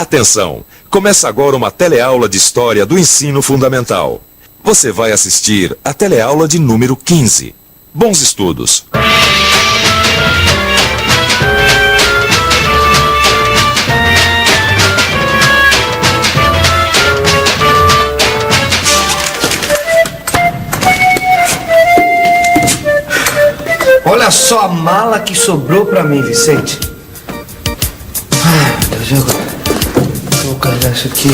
Atenção! Começa agora uma teleaula de História do Ensino Fundamental. Você vai assistir a teleaula de número 15. Bons estudos! Olha só a mala que sobrou pra mim, Vicente. Vou carregar isso aqui.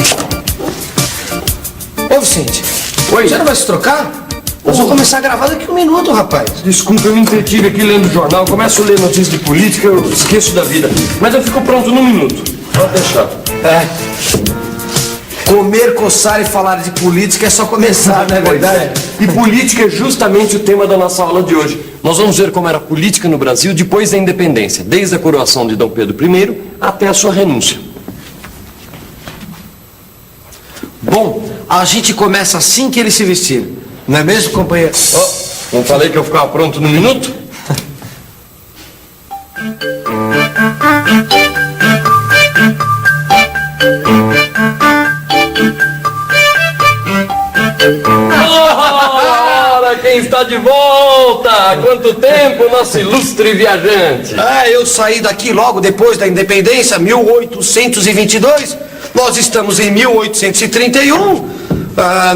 Ô, Vicente. Oi. Você não vai se trocar? Nós vamos começar a gravar daqui a um minuto, rapaz. Desculpa, eu me entretive aqui lendo o jornal. Começo a ler notícias de política, eu esqueço da vida. Mas eu fico pronto num minuto. Pode deixar. Comer, coçar e falar de política é só começar, não é verdade? E política é justamente o tema da nossa aula de hoje. Nós vamos ver como era a política no Brasil depois da independência, desde a coroação de Dom Pedro I até a sua renúncia. Bom, a gente começa assim que ele se vestir. Não é mesmo, companheiro? Oh, não falei que eu ficava pronto num minuto? Ora, quem está de volta? Há quanto tempo, nosso ilustre viajante? Eu saí daqui logo depois da independência, 1822. Nós estamos em 1831.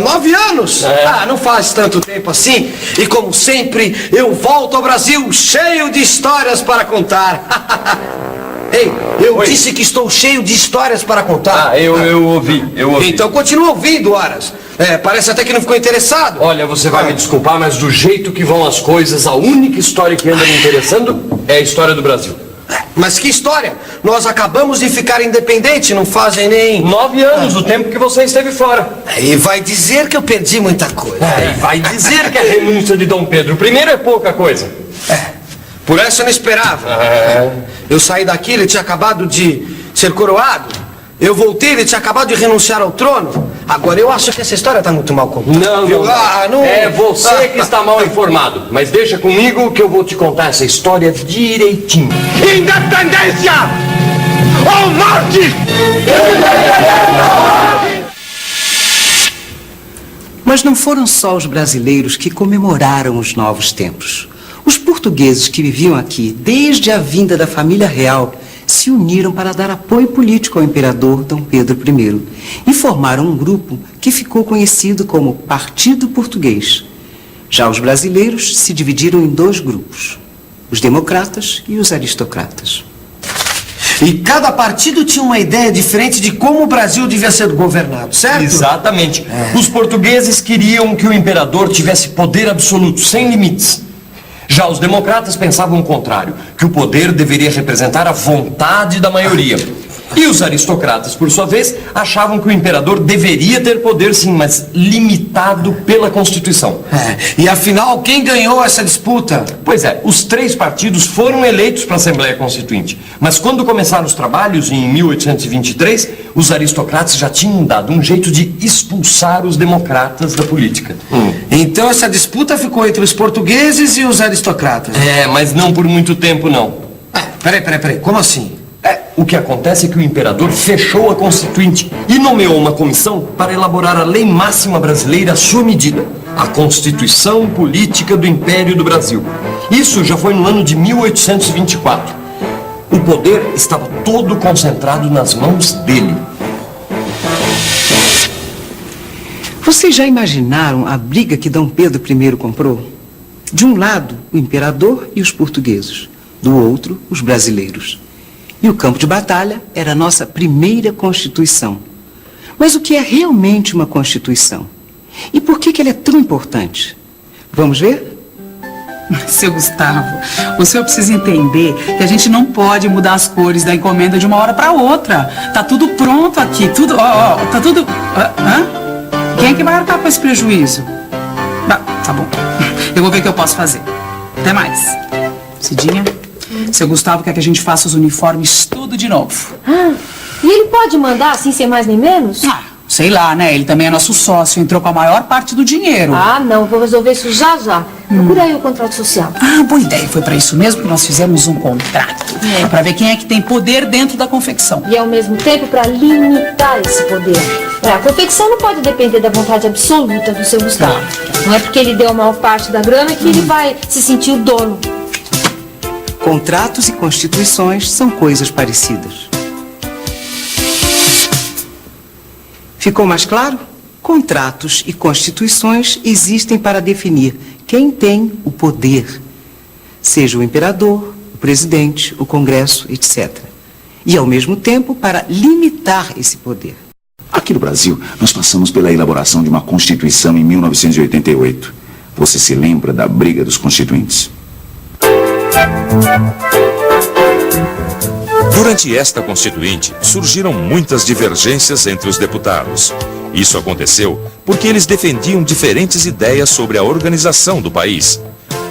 9 anos. Não faz tanto tempo assim. E como sempre, eu volto ao Brasil cheio de histórias para contar. Ei, eu disse que estou cheio de histórias para contar. Eu ouvi. Então continua ouvindo, Aras. Parece até que não ficou interessado. Olha, você vai me desculpar, mas do jeito que vão as coisas, a única história que anda me interessando é a história do Brasil. Mas que história? Nós acabamos de ficar independentes, não fazem nem... 9 anos, o tempo que você esteve fora. E vai dizer que eu perdi muita coisa. E vai dizer que a renúncia de Dom Pedro I é pouca coisa. Por essa eu não esperava. Eu saí daqui, ele tinha acabado de ser coroado. Eu voltei, ele tinha acabado de renunciar ao trono. Agora eu acho que essa história está muito mal contada. Não. É você que está mal informado. Mas deixa comigo que eu vou te contar essa história direitinho. Independência ou morte! Mas não foram só os brasileiros que comemoraram os novos tempos. Os portugueses que viviam aqui desde a vinda da família real se uniram para dar apoio político ao imperador Dom Pedro I e formaram um grupo que ficou conhecido como Partido Português. Já os brasileiros se dividiram em 2 grupos, os democratas e os aristocratas. E cada partido tinha uma ideia diferente de como o Brasil devia ser governado, certo? Exatamente. Os portugueses queriam que o imperador tivesse poder absoluto, sem limites. Já os democratas pensavam o contrário, que o poder deveria representar a vontade da maioria. E os aristocratas, por sua vez, achavam que o imperador deveria ter poder sim, mas limitado pela Constituição. E afinal, quem ganhou essa disputa? Pois é, os 3 partidos foram eleitos para a Assembleia Constituinte. Mas quando começaram os trabalhos, em 1823, os aristocratas já tinham dado um jeito de expulsar os democratas da política. Então essa disputa ficou entre os portugueses e os aristocratas. Mas não por muito tempo, não. Peraí, como assim? O que acontece é que o imperador fechou a Constituinte e nomeou uma comissão para elaborar a lei máxima brasileira à sua medida, a Constituição Política do Império do Brasil. Isso já foi no ano de 1824. O poder estava todo concentrado nas mãos dele. Vocês já imaginaram a briga que Dom Pedro I comprou? De um lado, o imperador e os portugueses, do outro, os brasileiros. E o campo de batalha era a nossa primeira Constituição. Mas o que é realmente uma Constituição? E por que ela é tão importante? Vamos ver? Seu Gustavo, o senhor precisa entender que a gente não pode mudar as cores da encomenda de uma hora para outra. Tá tudo pronto aqui, tudo, tá tudo... Quem é que vai arcar com esse prejuízo? Tá bom, eu vou ver o que eu posso fazer. Até mais. Cidinha, seu Gustavo quer que a gente faça os uniformes tudo de novo. E ele pode mandar assim, sem mais nem menos? sei lá, né? Ele também é nosso sócio, entrou com a maior parte do dinheiro. Ah, não, vou resolver isso já já. Procura aí o contrato social. Ah, boa ideia. Foi pra isso mesmo que nós fizemos um contrato. Pra ver quem é que tem poder dentro da confecção. E ao mesmo tempo para limitar esse poder. A confecção não pode depender da vontade absoluta do seu Gustavo. Não é porque ele deu a maior parte da grana que ele vai se sentir o dono. Contratos e constituições são coisas parecidas. Ficou mais claro? Contratos e constituições existem para definir quem tem o poder, seja o imperador, o presidente, o Congresso, etc. E, ao mesmo tempo, para limitar esse poder. Aqui no Brasil, nós passamos pela elaboração de uma Constituição em 1988. Você se lembra da briga dos constituintes? Durante esta Constituinte, surgiram muitas divergências entre os deputados. Isso aconteceu porque eles defendiam diferentes ideias sobre a organização do país.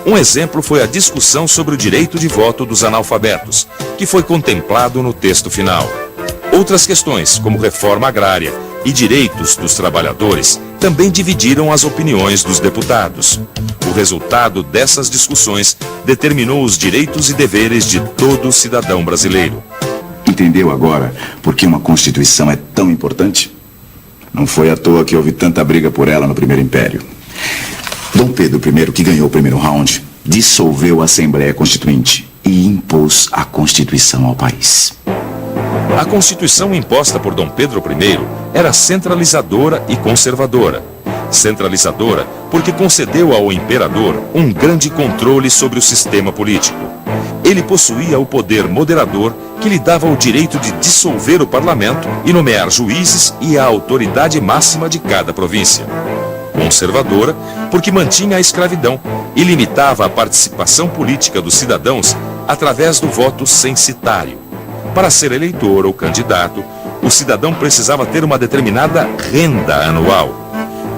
Um exemplo foi a discussão sobre o direito de voto dos analfabetos, que foi contemplado no texto final. Outras questões, como reforma agrária e direitos dos trabalhadores, também dividiram as opiniões dos deputados. O resultado dessas discussões determinou os direitos e deveres de todo cidadão brasileiro. Entendeu agora por que uma Constituição é tão importante? Não foi à toa que houve tanta briga por ela no Primeiro Império. Dom Pedro I, que ganhou o primeiro round, dissolveu a Assembleia Constituinte e impôs a Constituição ao país. A Constituição imposta por Dom Pedro I era centralizadora e conservadora. Centralizadora porque concedeu ao imperador um grande controle sobre o sistema político. Ele possuía o poder moderador que lhe dava o direito de dissolver o parlamento e nomear juízes e a autoridade máxima de cada província. Conservadora porque mantinha a escravidão e limitava a participação política dos cidadãos através do voto censitário. Para ser eleitor ou candidato, o cidadão precisava ter uma determinada renda anual.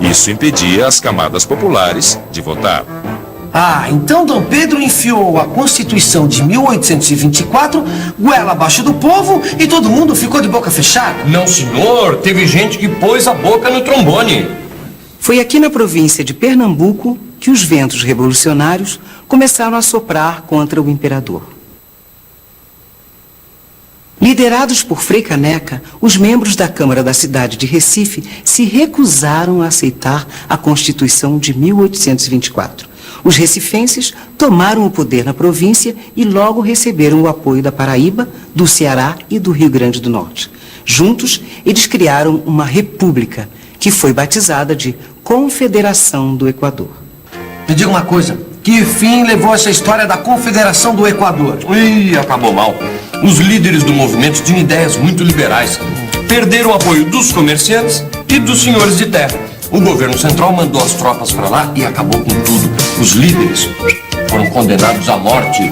Isso impedia as camadas populares de votar. Ah, então Dom Pedro enfiou a Constituição de 1824 goela abaixo do povo e todo mundo ficou de boca fechada? Não, senhor. Teve gente que pôs a boca no trombone. Foi aqui na província de Pernambuco que os ventos revolucionários começaram a soprar contra o imperador. Liderados por Frei Caneca, os membros da Câmara da cidade de Recife se recusaram a aceitar a Constituição de 1824. Os recifenses tomaram o poder na província e logo receberam o apoio da Paraíba, do Ceará e do Rio Grande do Norte. Juntos, eles criaram uma república, que foi batizada de Confederação do Equador. Me diga uma coisa, que fim levou essa história da Confederação do Equador? Ih, acabou mal. Os líderes do movimento tinham ideias muito liberais. Perderam o apoio dos comerciantes e dos senhores de terra. O governo central mandou as tropas para lá e acabou com tudo. Os líderes foram condenados à morte.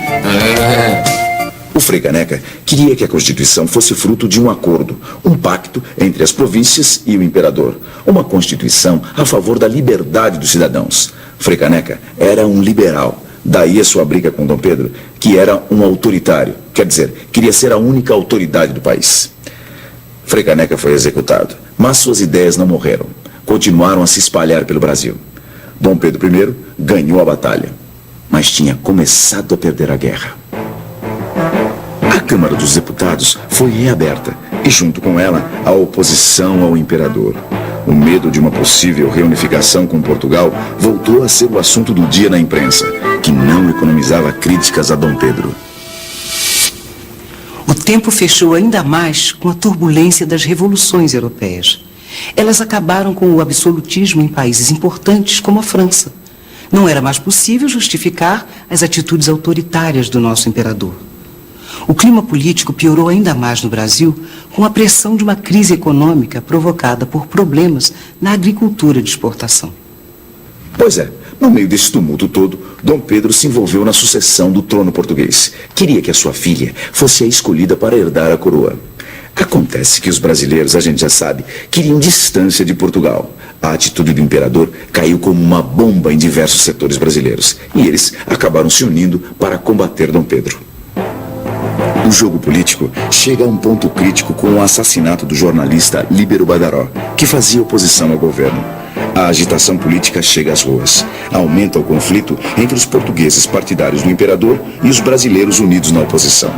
O Frei Caneca queria que a Constituição fosse fruto de um acordo, um pacto entre as províncias e o imperador. Uma Constituição a favor da liberdade dos cidadãos. Frei Caneca era um liberal. Daí a sua briga com Dom Pedro, que era um autoritário. Quer dizer, queria ser a única autoridade do país. Frei Caneca foi executado, mas suas ideias não morreram. Continuaram a se espalhar pelo Brasil. Dom Pedro I ganhou a batalha, mas tinha começado a perder a guerra. A Câmara dos Deputados foi reaberta e, junto com ela, a oposição ao imperador. O medo de uma possível reunificação com Portugal voltou a ser o assunto do dia na imprensa, que não economizava críticas a Dom Pedro. O tempo fechou ainda mais com a turbulência das revoluções europeias. Elas acabaram com o absolutismo em países importantes como a França. Não era mais possível justificar as atitudes autoritárias do nosso imperador. O clima político piorou ainda mais no Brasil com a pressão de uma crise econômica provocada por problemas na agricultura de exportação. Pois é, no meio desse tumulto todo, Dom Pedro se envolveu na sucessão do trono português. Queria que a sua filha fosse a escolhida para herdar a coroa. Acontece que os brasileiros, a gente já sabe, queriam distância de Portugal. A atitude do imperador caiu como uma bomba em diversos setores brasileiros. E eles acabaram se unindo para combater Dom Pedro. O jogo político chega a um ponto crítico com o assassinato do jornalista Líbero Badaró, que fazia oposição ao governo. A agitação política chega às ruas. Aumenta o conflito entre os portugueses partidários do imperador e os brasileiros unidos na oposição.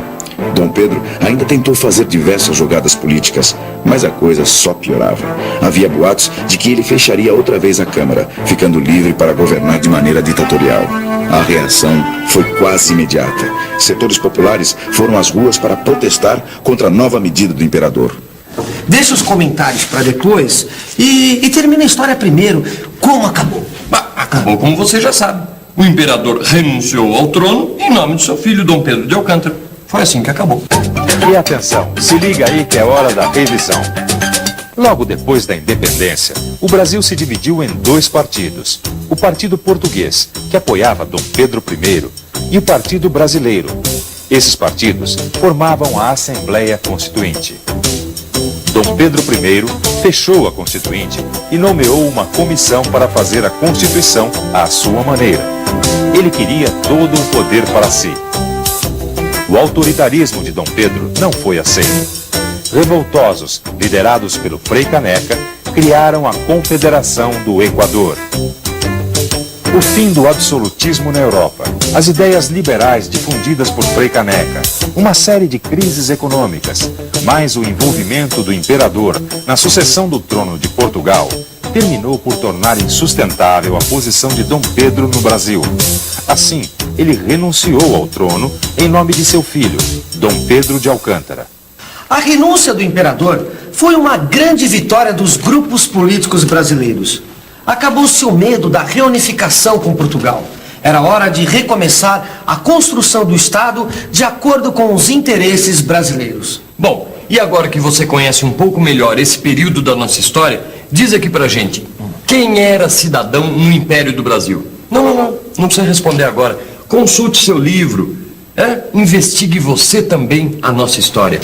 Dom Pedro ainda tentou fazer diversas jogadas políticas, mas a coisa só piorava. Havia boatos de que ele fecharia outra vez a Câmara, ficando livre para governar de maneira ditatorial. A reação foi quase imediata. Setores populares foram às ruas para protestar contra a nova medida do imperador. Deixa os comentários para depois e termina a história primeiro. Como acabou? Acabou como você já sabe. O imperador renunciou ao trono em nome de seu filho, Dom Pedro de Alcântara. Foi assim que acabou. E atenção, se liga aí que é hora da revisão. Logo depois da independência, o Brasil se dividiu em dois partidos. O Partido Português, que apoiava Dom Pedro I, e o Partido Brasileiro. Esses partidos formavam a Assembleia Constituinte. Dom Pedro I fechou a Constituinte e nomeou uma comissão para fazer a Constituição à sua maneira. Ele queria todo o poder para si. O autoritarismo de Dom Pedro não foi aceito. Revoltosos, liderados pelo Frei Caneca, criaram a Confederação do Equador. O fim do absolutismo na Europa, as ideias liberais difundidas por Frei Caneca, uma série de crises econômicas, mais o envolvimento do imperador na sucessão do trono de Portugal, terminou por tornar insustentável a posição de Dom Pedro no Brasil. Assim, ele renunciou ao trono em nome de seu filho, Dom Pedro de Alcântara. A renúncia do imperador foi uma grande vitória dos grupos políticos brasileiros. Acabou-se o medo da reunificação com Portugal. Era hora de recomeçar a construção do Estado de acordo com os interesses brasileiros. Bom, e agora que você conhece um pouco melhor esse período da nossa história, diz aqui pra gente, quem era cidadão no Império do Brasil? Não precisa responder agora. Consulte seu livro, investigue você também a nossa história.